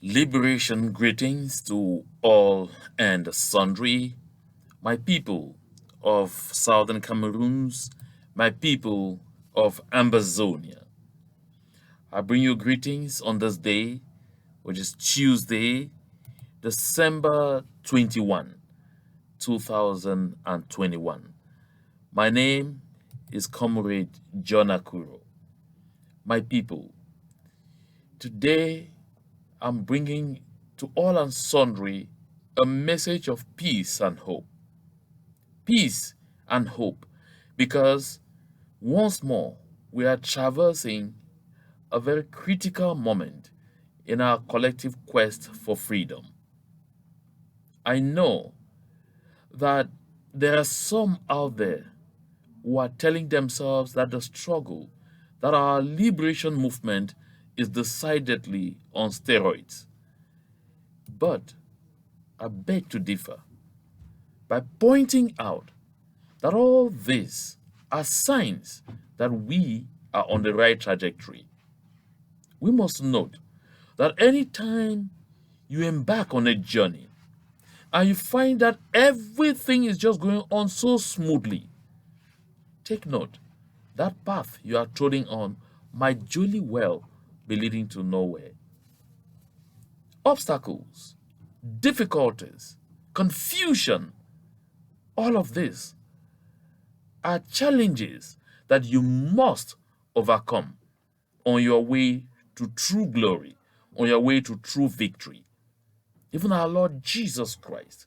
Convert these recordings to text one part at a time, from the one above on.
Liberation greetings to all and sundry, my people of southern Cameroons, my people of Ambazonia. I bring you greetings on this day, which is Tuesday, December 21, 2021. My name is Comrade John Akuro. My people, today I'm bringing to all and sundry a message of peace and hope. Peace and hope, because once more we are traversing a very critical moment in our collective quest for freedom. I know that there are some out there who are telling themselves that the struggle, that our liberation movement is decidedly on steroids. But I beg to differ by pointing out that all these are signs that we are on the right trajectory. We must note that anytime you embark on a journey and you find that everything is just going on so smoothly, take note that path you are treading on might jolly well be leading to nowhere. Obstacles, difficulties, confusion, all of this are challenges that you must overcome on your way to true glory, on your way to true victory. Even our Lord Jesus Christ,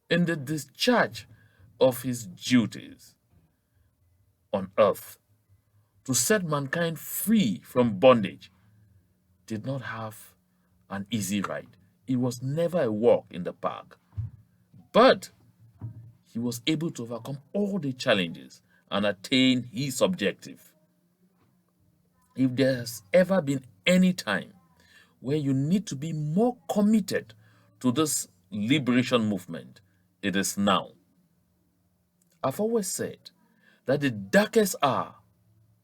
in the discharge of his duties on earth to set mankind free from bondage, did not have an easy ride. It was never a walk in the park. But he was able to overcome all the challenges and attain his objective. If there's ever been any time where you need to be more committed to this liberation movement, it is now. I've always said that the darkest hour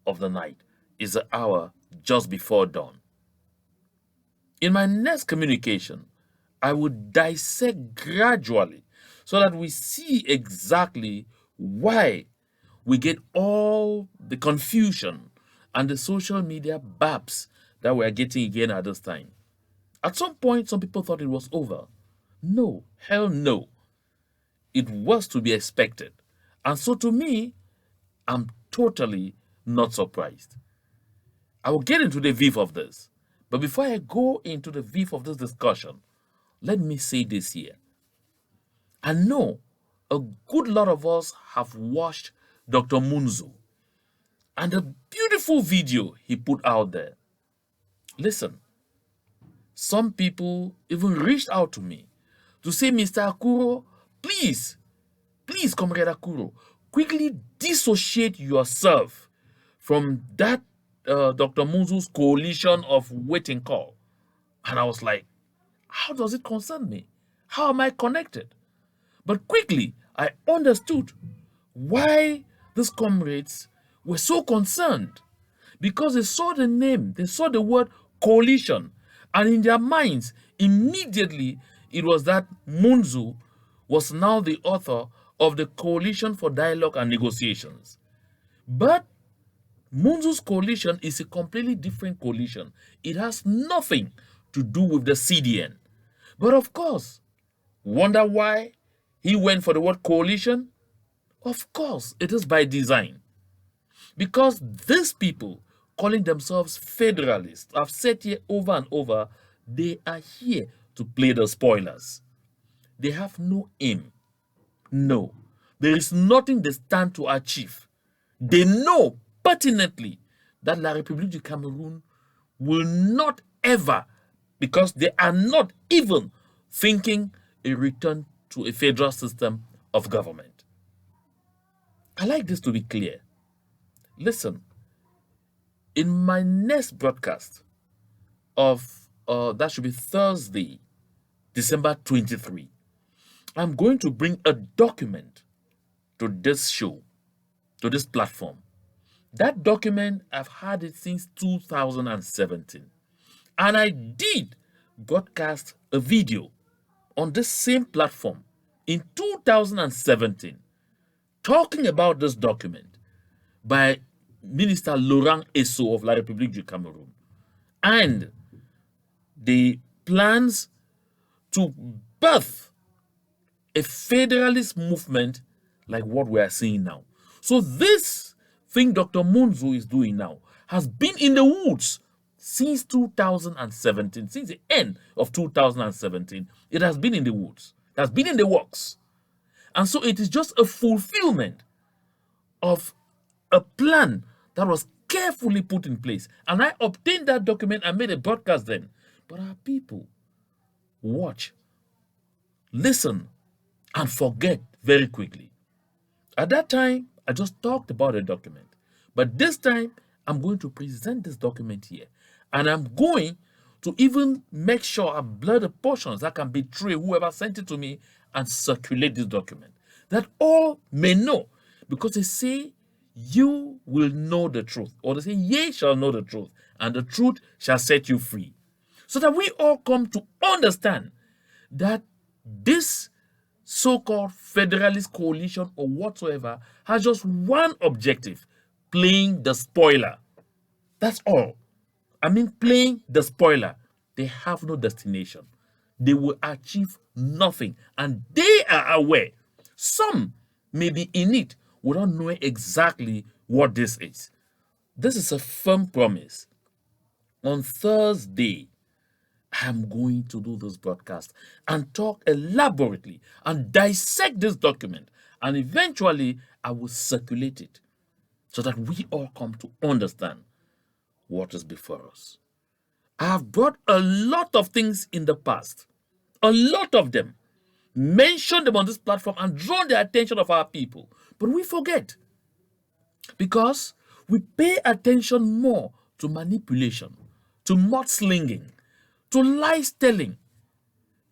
of the night is the hour just before dawn. In my next communication, I would dissect gradually so that we see exactly why we get all the confusion and the social media babs that we're getting again at this time. At some point, some people thought it was over. No, hell no. It was to be expected. And so to me, I'm totally not surprised. I will get into the viv of this. But before I go into the viv of this discussion, let me say this here. I know a good lot of us have watched Dr. Munzu and the beautiful video he put out there. Listen, some people even reached out to me to say, Mr. Akuro, please, Comrade Akuro, quickly dissociate yourself from that Dr. Munzu's coalition of waiting call. And I was like, how does it concern me? How am I connected? But quickly, I understood why these comrades were so concerned, because they saw the name, they saw the word coalition, and in their minds, immediately it was that Munzu was now the author of the Coalition for Dialogue and Negotiations. But Munzu's coalition is a completely different coalition. It has nothing to do with the CDN. But of course, wonder why he went for the word coalition? Of course, it is by design. Because these people, calling themselves federalists, I've said here over and over, they are here to play the spoilers. They have no aim. No. There is nothing they stand to achieve. They know pertinently that La République du Cameroun will not ever, because they are not even thinking a return to a federal system of government. I like this to be clear. Listen, in my next broadcast of that should be Thursday, December 23, I'm going to bring a document to this show, to this platform. That document, I've had it since 2017. And I did broadcast a video on this same platform in 2017 talking about this document by Minister Laurent Esso of La République du Cameroun and the plans to birth a federalist movement like what we are seeing now. So this thing Dr. Munzu is doing now has been in the woods since 2017, since the end of 2017. It has been in the woods. It has been in the works. And so it is just a fulfillment of a plan that was carefully put in place. And I obtained that document and made a broadcast then. But our people watch, listen, and forget very quickly. At that time, I just talked about a document. But this time, I'm going to present this document here. And I'm going to even make sure I blur the portions that can betray whoever sent it to me and circulate this document. That all may know. Because they say, you will know the truth. Or they say, ye shall know the truth. And the truth shall set you free. So that we all come to understand that this so-called federalist coalition or whatsoever has just one objective: playing the spoiler. That's all. I mean, playing the spoiler. They have no destination. They will achieve nothing. And they are aware. Some may be in it without knowing exactly what this is. This is a firm promise. On Thursday, I'm going to do this broadcast and talk elaborately and dissect this document. And eventually, I will circulate it so that we all come to understand what is before us. I have brought a lot of things in the past, a lot of them, mentioned them on this platform and drawn the attention of our people. But we forget because we pay attention more to manipulation, to mudslinging, to lies telling,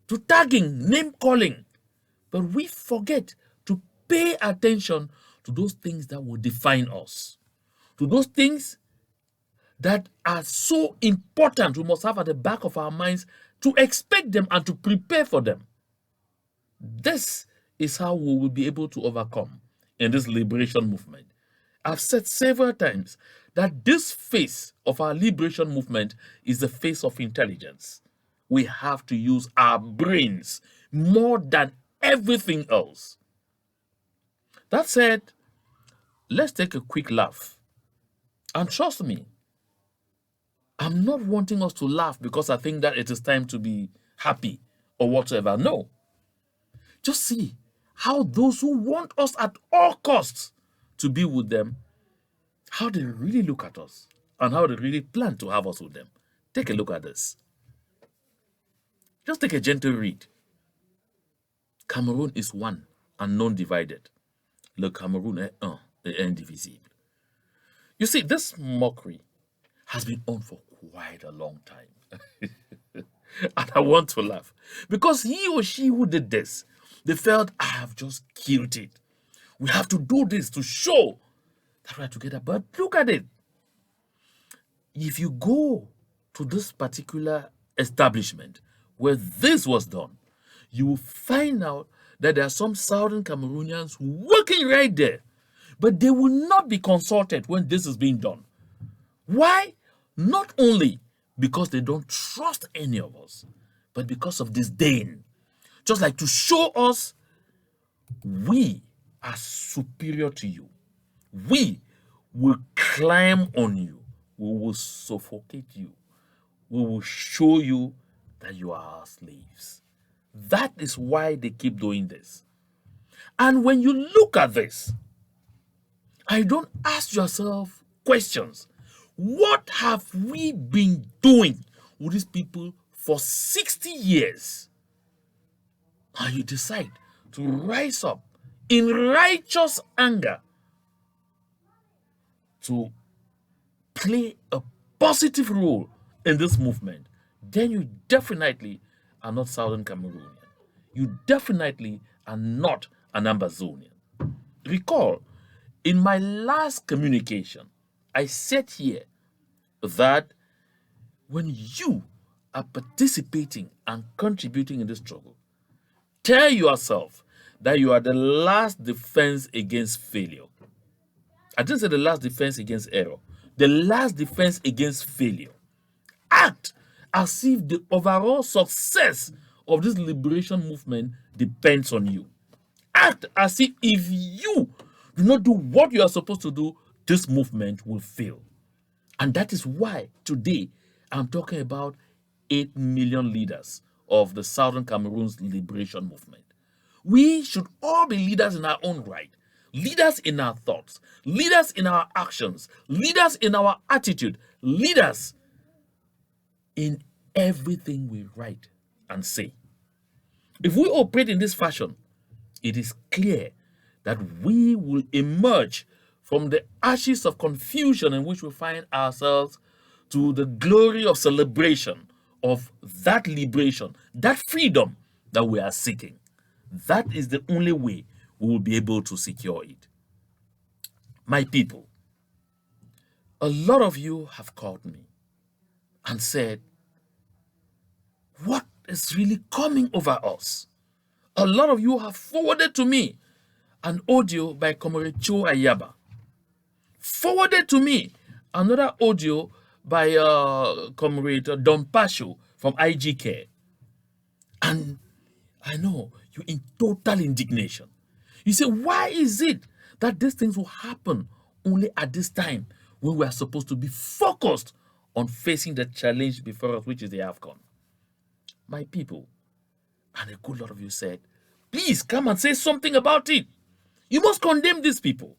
to tagging, name calling. But we forget to pay attention to those things that will define us, to those things that are so important we must have at the back of our minds to expect them and to prepare for them. This is how we will be able to overcome in this liberation movement. I've said several times that this phase of our liberation movement is the phase of intelligence. We have to use our brains more than everything else. That said, let's take a quick laugh. And trust me, I'm not wanting us to laugh because I think that it is time to be happy or whatever. No. Just see how those who want us at all costs to be with them, how they really look at us and how they really plan to have us with them. Take a look at this. Just take a gentle read. Cameroon is one and non-divided. Le Cameroun est un et indivisible. You see, this mockery has been on for quite a long time. And I want to laugh because he or she who did this, they felt, I have just killed it. We have to do this to show that we are together. But look at it. If you go to this particular establishment where this was done, you will find out that there are some Southern Cameroonians working right there, but they will not be consulted when this is being done. Why? Not only because they don't trust any of us, but because of disdain. Just like to show us we are superior to you. We will climb on you. We will suffocate you. We will show you that you are our slaves. That is why they keep doing this. And when you look at this, I don't ask yourself questions. What have we been doing with these people for 60 years? And you decide to rise up in righteous anger to play a positive role in this movement, then you definitely are not Southern Cameroonian. You definitely are not an Ambazonian. Recall, in my last communication, I said here that when you are participating and contributing in this struggle, tell yourself that you are the last defense against failure. I didn't say the last defense against error, the last defense against failure. Act as if the overall success of this liberation movement depends on you. Act as if you do not do what you are supposed to do, this movement will fail. And that is why today I'm talking about 8 million leaders of the Southern Cameroon's liberation movement. We should all be leaders in our own right, leaders in our thoughts, leaders in our actions, leaders in our attitude, leaders in everything we write and say. If we operate in this fashion, it is clear that we will emerge from the ashes of confusion in which we find ourselves to the glory of celebration of that liberation, that freedom that we are seeking. That is the only way we will be able to secure it. My people, a lot of you have called me and said, what is really coming over us? A lot of you have forwarded to me an audio by Comrade Cho Ayaba. Forwarded to me another audio by Comrade Don Pasho from IGK. And I know you're in total indignation. You say, why is it that these things will happen only at this time when we are supposed to be focused on facing the challenge before us, which is the AFCON? My people, and a good lot of you said, please come and say something about it. You must condemn these people.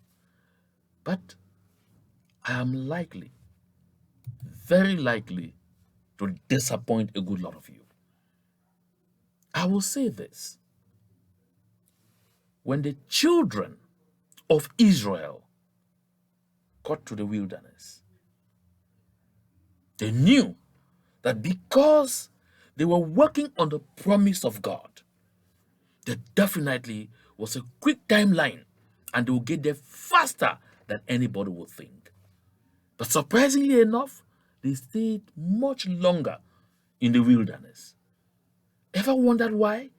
But I am likely, very likely, to disappoint a good lot of you. I will say this. When the children of Israel got to the wilderness, they knew that because they were working on the promise of God, there definitely was a quick timeline and they will get there faster than anybody would think. But surprisingly enough, they stayed much longer in the wilderness. Ever wondered why?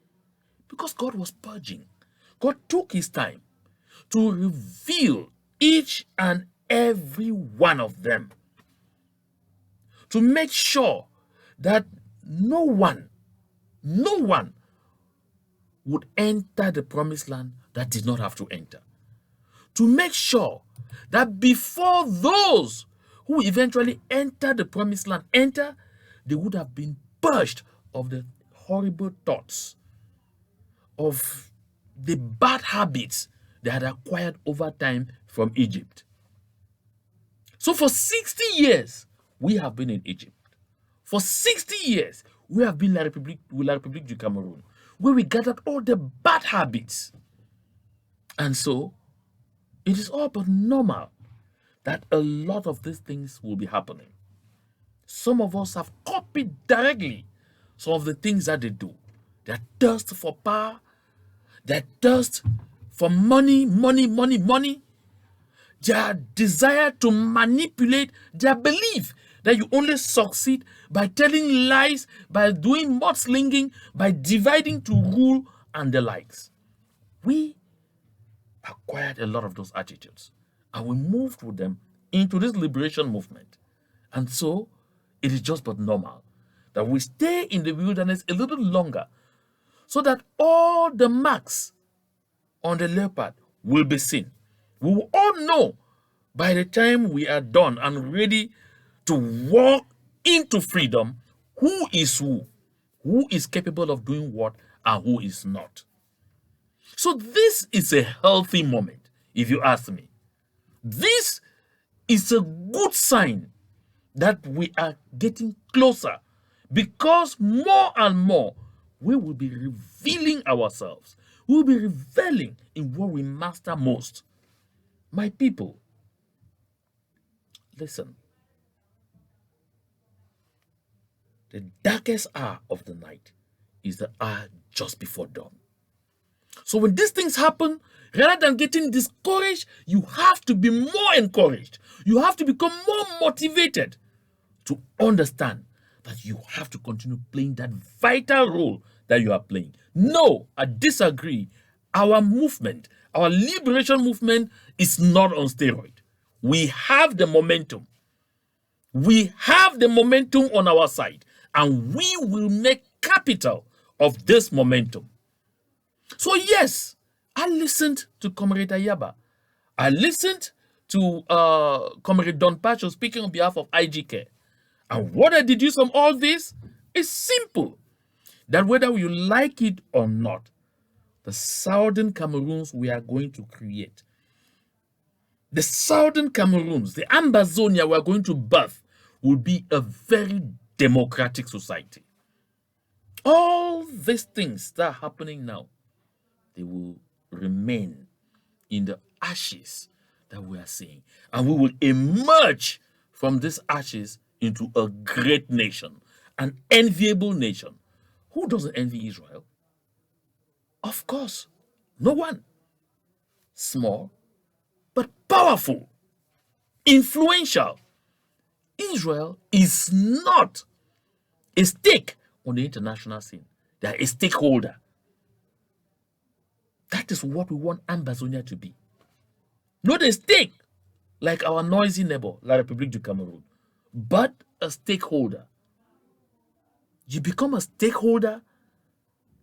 Because God was purging. God took his time to reveal each and every one of them, to make sure that no one would enter the promised land that did not have to enter. To make sure that before those who eventually enter the promised land they would have been purged of the horrible thoughts, of the bad habits they had acquired over time from Egypt. So for 60 years, we have been in Egypt. For 60 years, we have been La République du Cameroon, where we gathered all the bad habits. And so, it is all but normal that a lot of these things will be happening. Some of us have copied directly some of the things that they do. Their thirst for power, their thirst for money, their desire to manipulate, their belief that you only succeed by telling lies, by doing mudslinging, by dividing to rule and the likes. We acquired a lot of those attitudes and we moved with them into this liberation movement. And so it is just but normal that we stay in the wilderness a little longer so that all the marks on the leopard will be seen. We will all know by the time we are done and ready to walk into freedom who is capable of doing what, and who is not. So this is a healthy moment, if you ask me. This is a good sign that we are getting closer, because more and more we will be revealing ourselves. We will be reveling in what we master most. My people, listen. The darkest hour of the night is the hour just before dawn. So when these things happen, rather than getting discouraged, you have to be more encouraged. You have to become more motivated to understand that you have to continue playing that vital role that you are playing. No, I disagree. Our movement, our liberation movement is not on steroid. We have the momentum. We have the momentum on our side, and we will make capital of this momentum. So yes, I listened to Comrade Ayaba. I listened to Comrade Don Pacho speaking on behalf of IGK. And what I deduce from all this is simple. That whether you like it or not, the southern Cameroons we are going to create, the southern Cameroons, the Ambazonia we are going to birth, will be a very democratic society. All these things that are happening now, they will remain in the ashes that we are seeing. And we will emerge from these ashes into a great nation, an enviable nation. Who doesn't envy Israel? Of course, no one. Small, but powerful, influential. Israel is not a stake on the international scene. They are a stakeholder. That is what we want Ambazonia to be. Not a stake like our noisy neighbor, La République du Cameroon, but a stakeholder. You become a stakeholder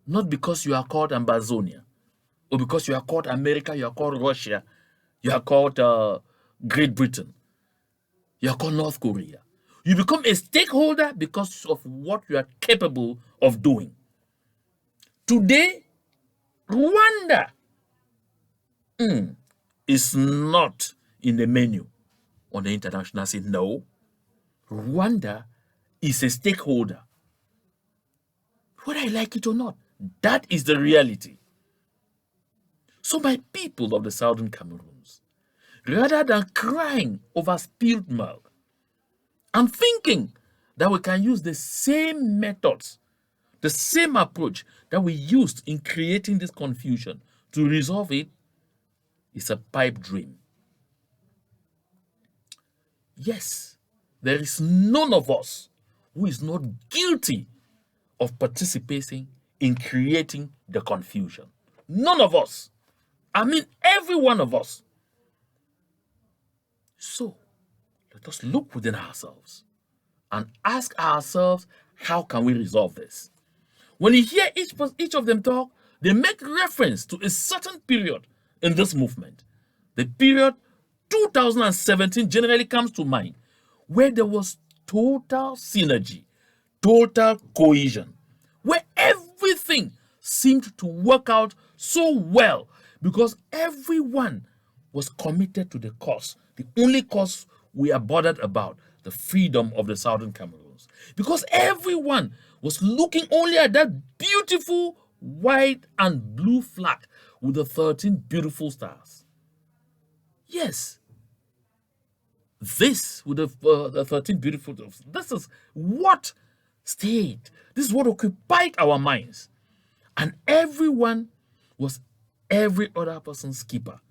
not because you are called Ambazonia, or because you are called America, you are called Russia, you are called Great Britain, you are called North Korea. You become a stakeholder because of what you are capable of doing. Today, Rwanda is not in the menu on the international scene. No, Rwanda is a stakeholder. Whether I like it or not, that is the reality. So my people of the southern Cameroons, rather than crying over spilled milk, I'm thinking that we can use the same methods, the same approach that we used in creating this confusion to resolve it. It's a pipe dream. Yes, there is none of us who is not guilty of participating in creating the confusion. None of us. I mean, every one of us. So, let us look within ourselves and ask ourselves, how can we resolve this? When you hear each of them talk, they make reference to a certain period in this movement. The period 2017 generally comes to mind, where there was total synergy, total cohesion, where everything seemed to work out so well because everyone was committed to the cause, the only cause we are bothered about, the freedom of the southern Cameroons. Because everyone was looking only at that beautiful white and blue flag with the 13 beautiful stars. Yes, this with the 13 beautiful stars, this is what stayed. This is what occupied our minds. And everyone was every other person's keeper.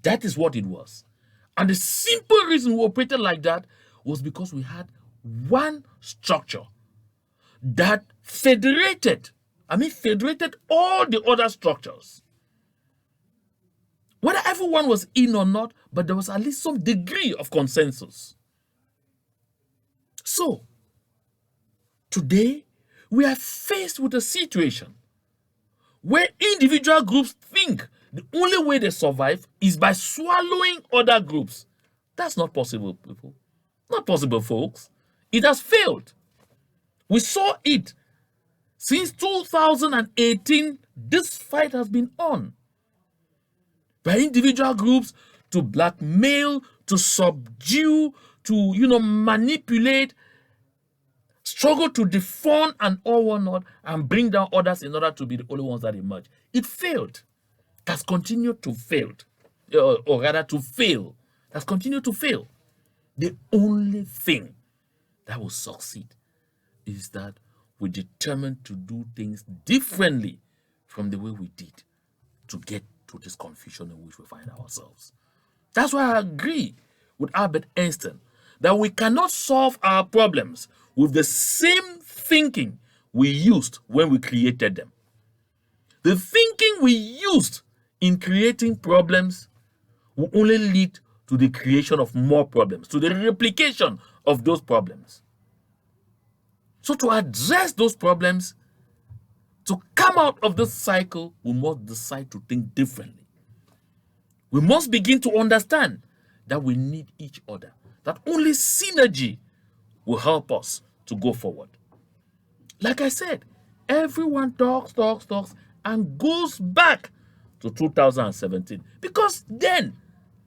That is what it was. And the simple reason we operated like that was because we had one structure that federated all the other structures. Whether everyone was in or not, but there was at least some degree of consensus. So, today, we are faced with a situation where individual groups think the only way they survive is by swallowing other groups. That's not possible, people. Not possible, folks. It has failed. We saw it. Since 2018, this fight has been on. By individual groups to blackmail, to subdue, to manipulate, struggle to defund and all whatnot, and bring down others in order to be the only ones that emerge. It failed. It has continued to fail. Or rather to fail. It has continued to fail. The only thing that will succeed is that we determined to do things differently from the way we did to get to this confusion in which we find ourselves. That's why I agree with Albert Einstein that we cannot solve our problems with the same thinking we used when we created them. The thinking we used in creating problems will only lead to the creation of more problems, to the replication of those problems. So, to address those problems, to come out of this cycle, we must decide to think differently. We must begin to understand that we need each other, that only synergy will help us to go forward. Like I said, everyone talks, and goes back to 2017 because then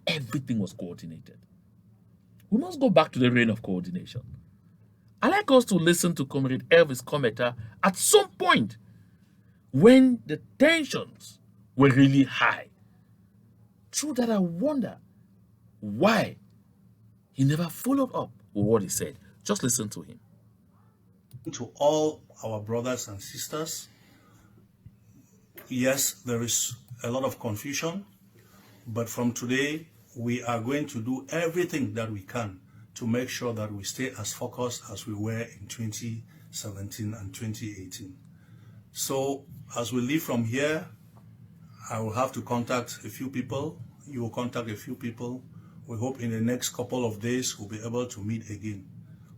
everything was coordinated. We must go back to the reign of coordination. I like us to listen to Comrade Elvis Cometa at some point when the tensions were really high. Through that, I wonder why he never followed up with what he said. Just listen to him. To all our brothers and sisters, yes, there is a lot of confusion, but from today, we are going to do everything that we can to make sure that we stay as focused as we were in 2017 and 2018. So as we leave from here, I will have to contact a few people. You will contact a few people. We hope in the next couple of days we'll be able to meet again.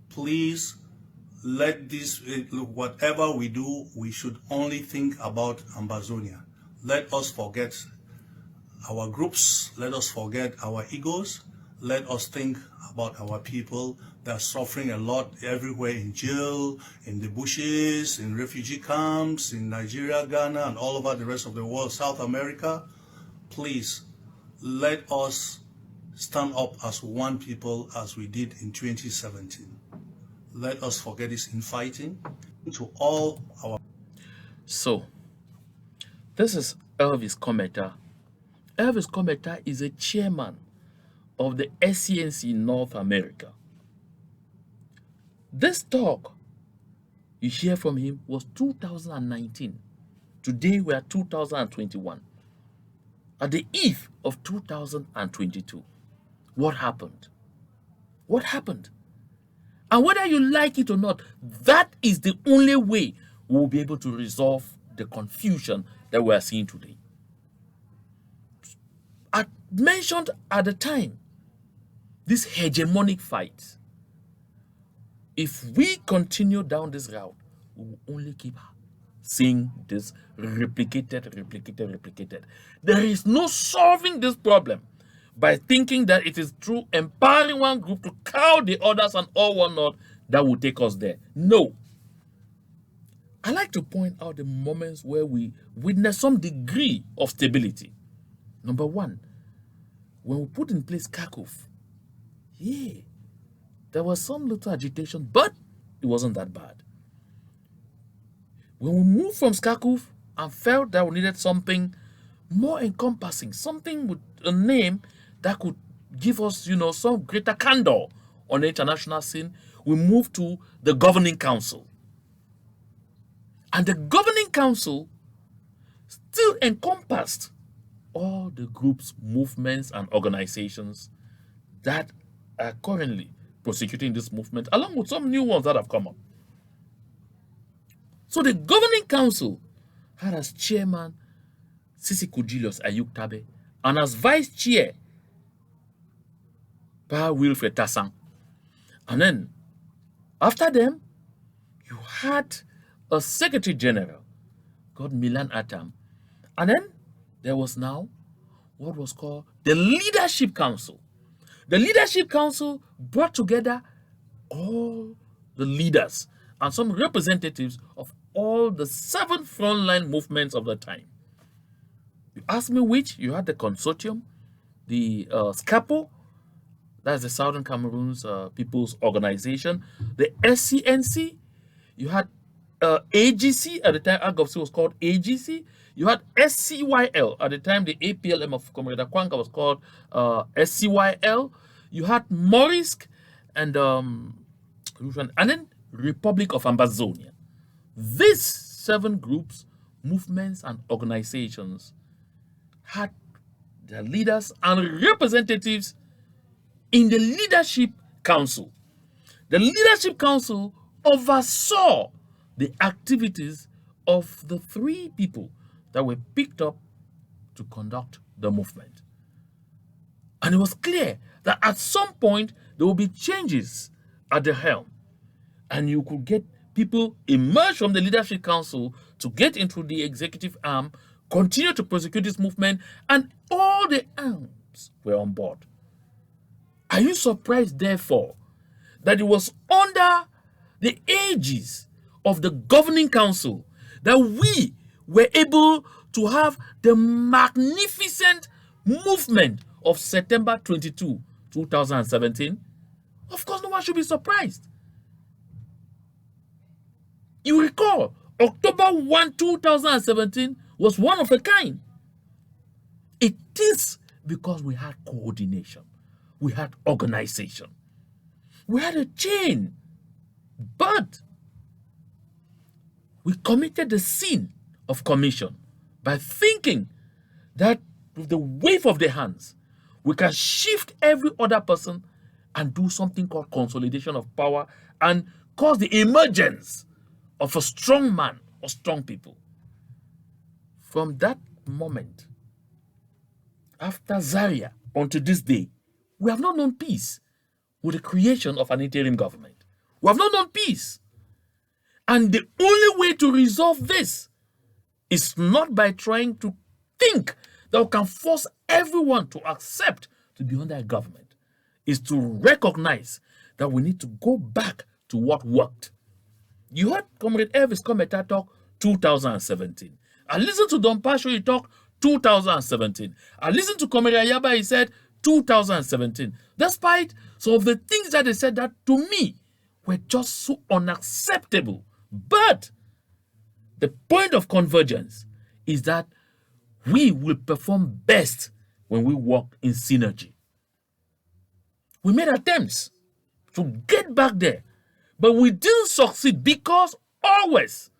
Please let this, whatever we do, we should only think about Ambazonia. Let us forget our groups. Let us forget our egos. Let us think about our people that are suffering a lot everywhere, in jail, in the bushes, in refugee camps, in Nigeria, Ghana, and all over the rest of the world, South America. Please, let us stand up as one people as we did in 2017. Let us forget this infighting. To all our... So, this is Elvis Cometa. Elvis Cometa is a chairman of the SCNC North America. This talk you hear from him was 2019. Today we are 2021. At the eve of 2022, what happened? What happened? And whether you like it or not, that is the only way we will be able to resolve the confusion that we are seeing today. I mentioned at the time this hegemonic fight. If we continue down this route, we will only keep seeing this replicated. There is no solving this problem by thinking that it is through empowering one group to cow the others and all whatnot that will take us there. No. I like to point out the moments where we witness some degree of stability. Number one, when we put in place CACUF, there was some little agitation, but it wasn't that bad. When we moved from SCACUF and felt that we needed something more encompassing, something with a name that could give us, some greater candor on the international scene, we moved to the Governing Council. And the Governing Council still encompassed all the groups, movements, and organizations that are currently prosecuting this movement, along with some new ones that have come up. So the Governing Council had as chairman Sisi Julius Ayuk Tabe, and as vice chair Pa Wilfred Tassang. And then after them, you had a secretary general called Milan Atam. And then there was now what was called the Leadership Council. The Leadership Council brought together all the leaders and some representatives of all the 7 frontline movements of the time. You ask me which? You had the Consortium, the SCAPO, that's the Southern Cameroons People's Organization, the SCNC, you had AGC, at the time AGOPC was called AGC, you had SCYL, at the time the APLM of Comrade Akwanga was called SCYL, you had MORISC, and then Republic of Ambazonia. These 7 groups, movements, and organizations had their leaders and representatives in the leadership Council. The Leadership Council oversaw the activities of the 3 people that were picked up to conduct the movement. And it was clear that at some point there will be changes at the helm, and you could get people emerge from the Leadership Council to get into the executive arm, continue to prosecute this movement, and all the arms were on board. Are you surprised, therefore, that it was under the aegis of the Governing Council that we were able to have the magnificent movement of September 22, 2017? Of course, no one should be surprised. You recall, October 1, 2017 was one of a kind. It is because we had coordination, we had organization, we had a chain, but we committed the sin of commission by thinking that with the wave of the hands, we can shift every other person and do something called consolidation of power and cause the emergence of a strong man or strong people. From that moment, after Zaria, until this day, we have not known peace with the creation of an interim government. We have not known peace. And the only way to resolve this is not by trying to think that we can force everyone to accept to be under a government, is to recognize that we need to go back to what worked. You heard Comrade Elvis Kometa talk 2017. I listened to Don Pasho, he talked 2017. I listened to Comrade Ayaba, he said 2017. Despite some of the things that they said that to me were just so unacceptable. But the point of convergence is that we will perform best when we work in synergy. We made attempts to get back there, but we didn't succeed because always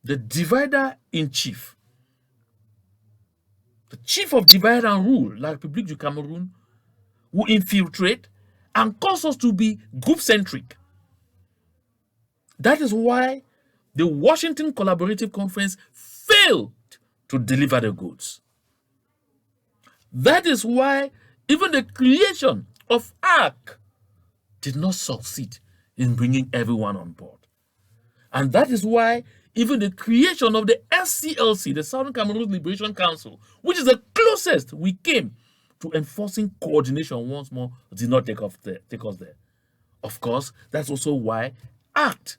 the divider in chief, the chief of divide and rule, La République du Cameroun, will infiltrate and cause us to be group-centric. That is why the Washington Collaborative Conference failed to deliver the goods. That is why even the creation of ARC did not succeed in bringing everyone on board. And that is why even the creation of the SCLC, the Southern Cameroon Liberation Council, which is the closest we came to enforcing coordination once more, did not take us there. Of course, that's also why ACT,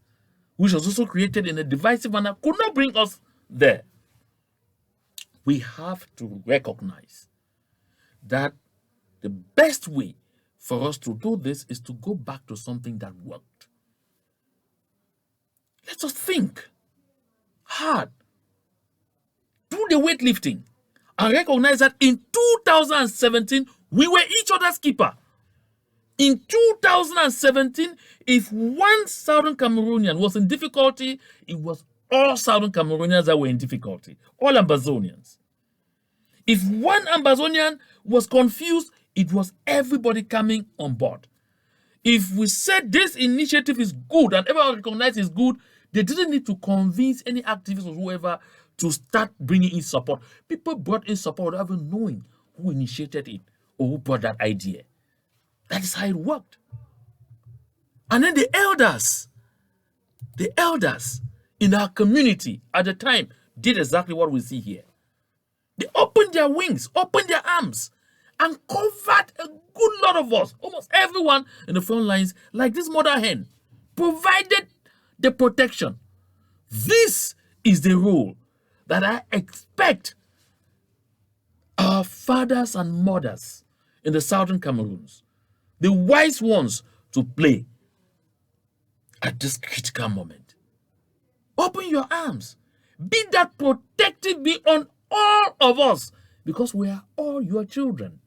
which was also created in a divisive manner, could not bring us there. We have to recognize that the best way for us to do this is to go back to something that worked. Let us think hard, do the weightlifting, and recognize that in 2017, we were each other's keeper. In 2017, if one Southern Cameroonian was in difficulty, it was all Southern Cameroonians that were in difficulty, all Ambazonians. If one Ambazonian was confused, it was everybody coming on board. If we said this initiative is good and everyone recognized it's good, they didn't need to convince any activist or whoever to start bringing in support. People brought in support without even knowing who initiated it or who brought that idea. That is how it worked. And then the elders in our community at the time did exactly what we see here. They opened their wings, opened their arms, and covered a good lot of us, almost everyone in the front lines, like this mother hen, provided the protection. This is the role that I expect our fathers and mothers in the Southern Cameroons, the wise ones, to play at this critical moment. Open your arms. Be that protective be on all of us, because we are all your children.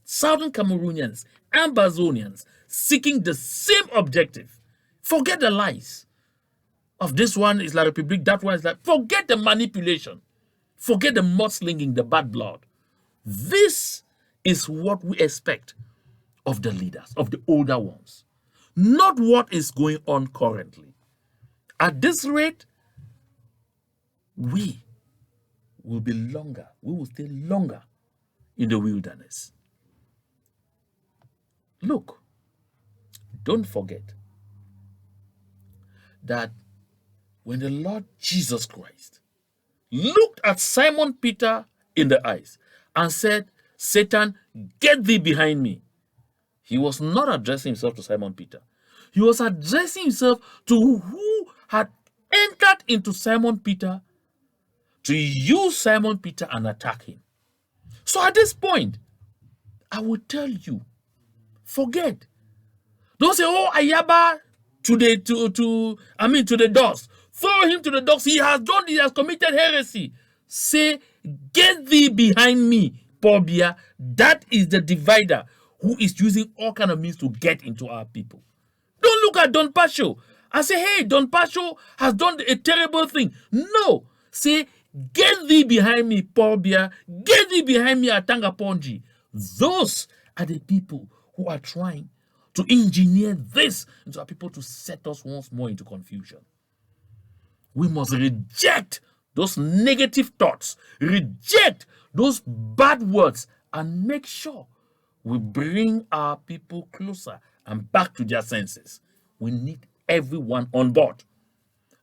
Southern Cameroonians, Ambazonians, seeking the same objective. Forget the lies of this one is La République, that one is like. Forget the manipulation. Forget the mudslinging, the bad blood. This is what we expect of the leaders, of the older ones, not what is going on currently. At this rate, we will be longer, we will stay longer in the wilderness. Look, don't forget that when the Lord Jesus Christ looked at Simon Peter in the eyes and said, Satan, get thee behind me, he was not addressing himself to Simon Peter. He was addressing himself to who had entered into Simon Peter to use Simon Peter and attack him. So at this point, I will tell you, forget. Don't say, oh, Ayaba to the dogs. Throw him to the dogs. He has committed heresy. Say, get thee behind me, Pobia. That is the divider who is using all kind of means to get into our people. Don't look at Don Pacho and say, hey, Don Pacho has done a terrible thing. No. Say, get thee behind me, Pobia. Get thee behind me, Atanga Ponji. Those are the people who are trying to engineer this into our people to set us once more into confusion. We must reject those negative thoughts, reject those bad words, and make sure we bring our people closer and back to their senses. We need everyone on board.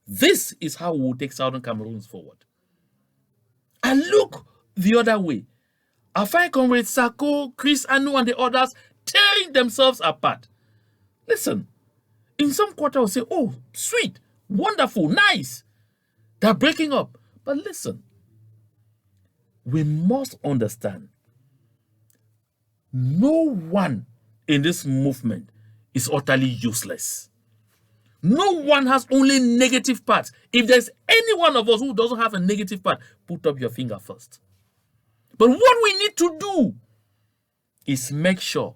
This is how we will take Southern Cameroons forward. And look the other way. I find Comrade Sako, Chris Anu, and the others tearing themselves apart. Listen, in some quarter will say, oh, sweet, wonderful, nice. They're breaking up. But listen, we must understand, no one in this movement is utterly useless. No one has only negative parts. If there's any one of us who doesn't have a negative part, put up your finger first. But what we need to do is make sure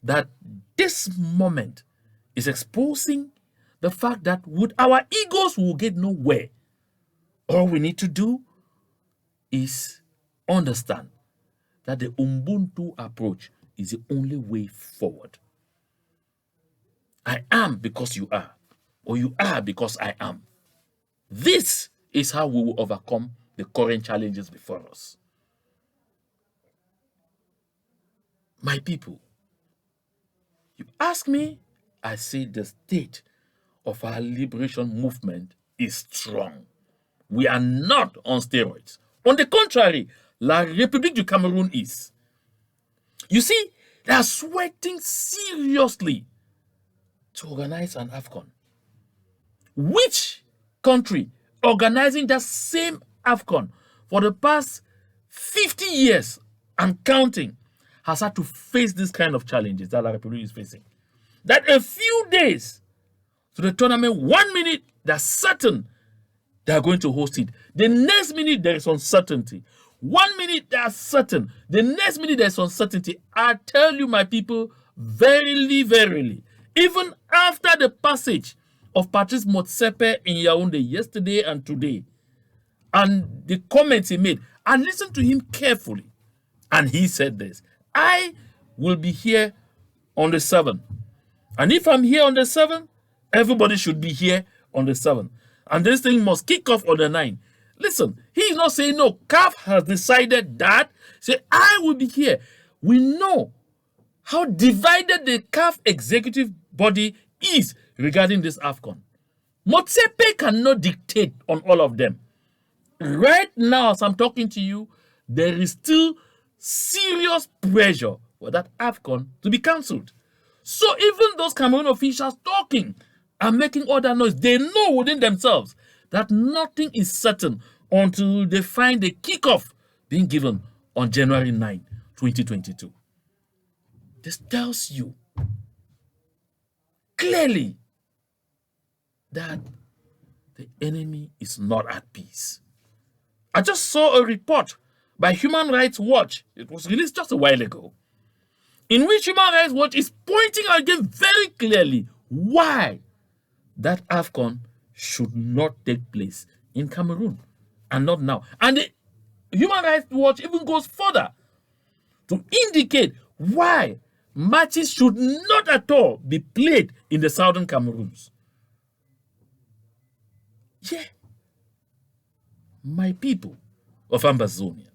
that this moment is exposing the fact that with our egos we will get nowhere. All we need to do is understand that the Ubuntu approach is the only way forward. I am because you are, or you are because I am. This is how we will overcome the current challenges before us. My people, you ask me, I say the state of our liberation movement is strong. We are not on steroids. On the contrary, La République du Cameroon is. You see, they are sweating seriously to organize an AFCON. Which country organizing that same AFCON for the past 50 years and counting has had to face this kind of challenges that La République is facing? That a few days to the tournament, 1 minute, they're certain they are going to host it. The next minute, there is uncertainty. 1 minute, they are certain. The next minute, there is uncertainty. I tell you, my people, verily, verily, even after the passage of Patrice Motsepe in Yaoundé yesterday and today, and the comments he made, I listened to him carefully, and he said this: I will be here on the 7th. And if I'm here on the 7th, everybody should be here on the 7th. And this thing must kick off on the 9th. Listen, he's not saying no. CAF has decided that. Say, I will be here. We know how divided the CAF executive body is regarding this AFCON. Motsepe cannot dictate on all of them. Right now, as I'm talking to you, there is still serious pressure for that AFCON to be cancelled. So even those Cameroon officials talking and making all that noise, they know within themselves that nothing is certain until they find the kickoff being given on January 9, 2022. This tells you clearly that the enemy is not at peace. I just saw a report by Human Rights Watch. It was released just a while ago, in which Human Rights Watch is pointing out again very clearly why that AFCON should not take place in Cameroon and not now. And the Human Rights Watch even goes further to indicate why Matches should not at all be played in the southern Cameroons. Yeah. My people of Ambazonia,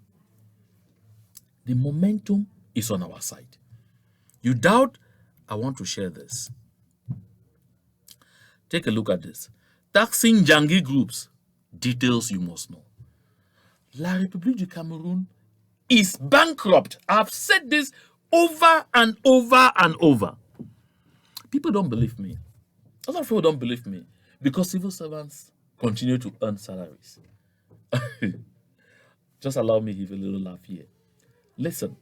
the momentum is on our side. You doubt? I want to share this. Take a look at this. Taxing Jangi groups. Details you must know. La République du Cameroun is bankrupt. I've said this over and over and over. People don't believe me. A lot of people don't believe me because civil servants continue to earn salaries. Just allow me to give a little laugh here. Listen.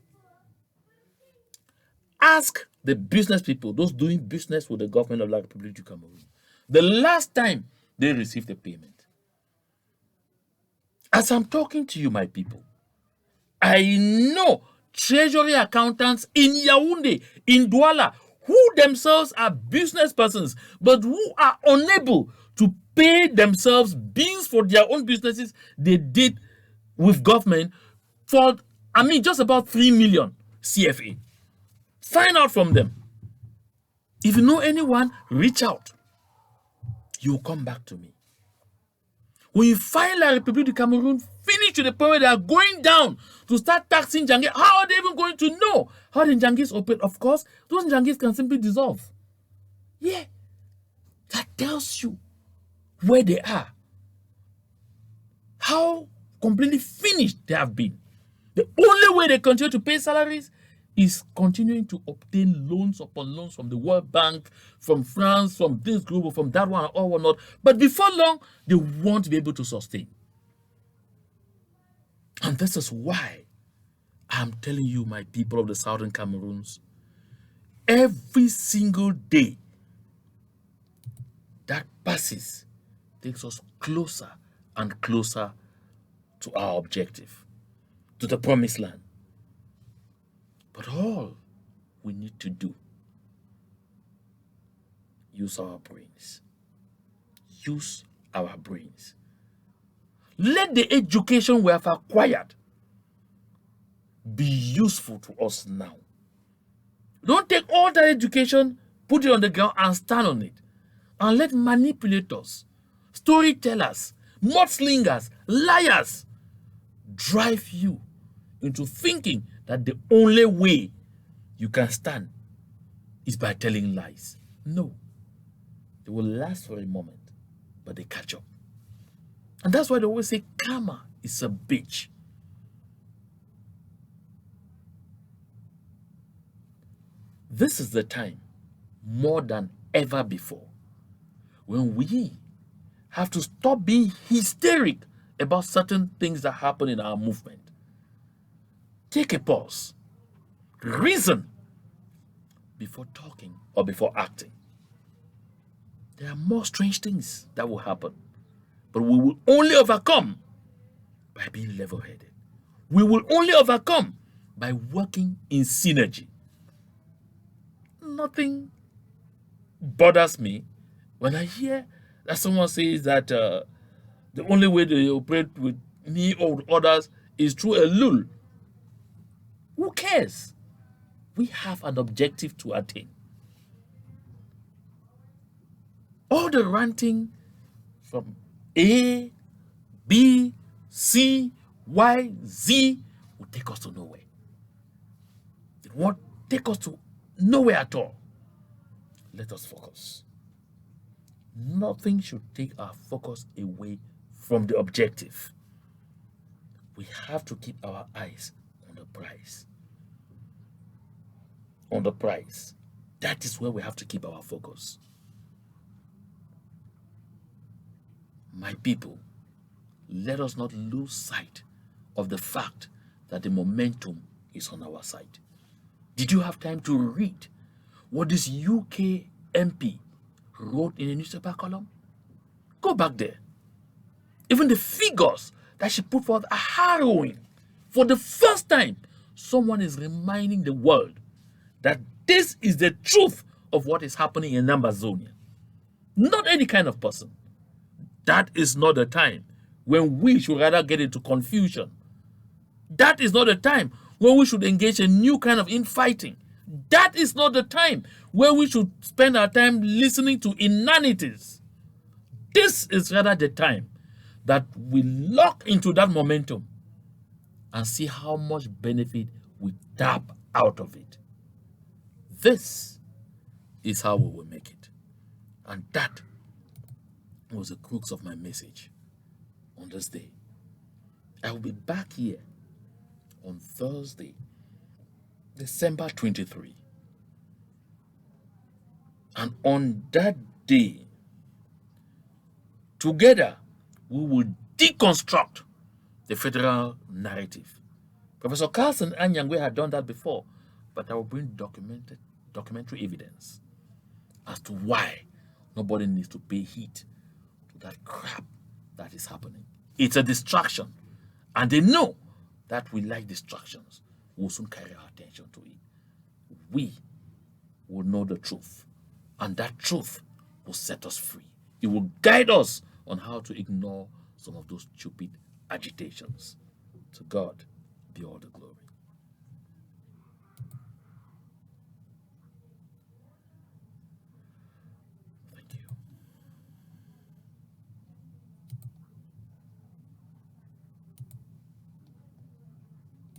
Ask the business people, those doing business with the government of La République du Cameroun, the last time they received a payment. As I'm talking to you, my people, I know treasury accountants in Yaoundé, in Douala, who themselves are business persons, but who are unable to pay themselves bills for their own businesses they did with government for, just about 3 million CFA. Find out from them. If you know anyone, reach out. You'll come back to me. When you find La République du Cameroun finish to the point where they are going down to start taxing Jangis, how are they even going to know how the Jangis operate? Of course, those Jangis can simply dissolve. Yeah. That tells you where they are. How completely finished they have been. The only way they continue to pay salaries is continuing to obtain loans upon loans from the World Bank, from France, from this group, or from that one, or whatnot. But before long, they won't be able to sustain. And this is why I'm telling you, my people of the southern Cameroons, every single day that passes takes us closer and closer to our objective, to the promised land. But all we need to do, use our brains. Use our brains. Let the education we have acquired be useful to us now. Don't take all that education, put it on the ground and stand on it. And let manipulators, storytellers, mudslingers, liars drive you into thinking that the only way you can stand is by telling lies. No. They will last for a moment, but they catch up. And that's why they always say karma is a bitch. This is the time, more than ever before, when we have to stop being hysteric about certain things that happen in our movement. Take a pause. Reason before talking or before acting. There are more strange things that will happen, but we will only overcome by being level-headed. We will only overcome by working in synergy. Nothing bothers me when I hear that someone says that the only way they operate with me or with others is through a lul. Who cares? We have an objective to attain. All the ranting from A, B, C, Y, Z will take us to nowhere. It won't take us to nowhere at all. Let us focus. Nothing should take our focus away from the objective. We have to keep our eyes on the prize. On the prize. That is where we have to keep our focus. My people, let us not lose sight of the fact that the momentum is on our side. Did you have time to read what this UK MP wrote in a newspaper column? Go back there. Even the figures that she put forth are harrowing. For the first time, someone is reminding the world that this is the truth of what is happening in Ambazonia. Not any kind of person. That is not the time when we should rather get into confusion. That is not the time when we should engage in new kind of infighting. That is not the time where we should spend our time listening to inanities. This is rather the time that we lock into that momentum and see how much benefit we tap out of it. This is how we will make it. And that was the crux of my message on this day. I will be back here on Thursday, December 23. And on that day, together, we will deconstruct the federal narrative. Professor Carlson Anyangwe had done that before, but I will bring documentary evidence as to why nobody needs to pay heed to that crap that is happening. It's a distraction, and they know that we like distractions. We'll soon carry our attention to it. We will know the truth, and that truth will set us free. It will guide us on how to ignore some of those stupid agitations. To God be all the glory. Thank you.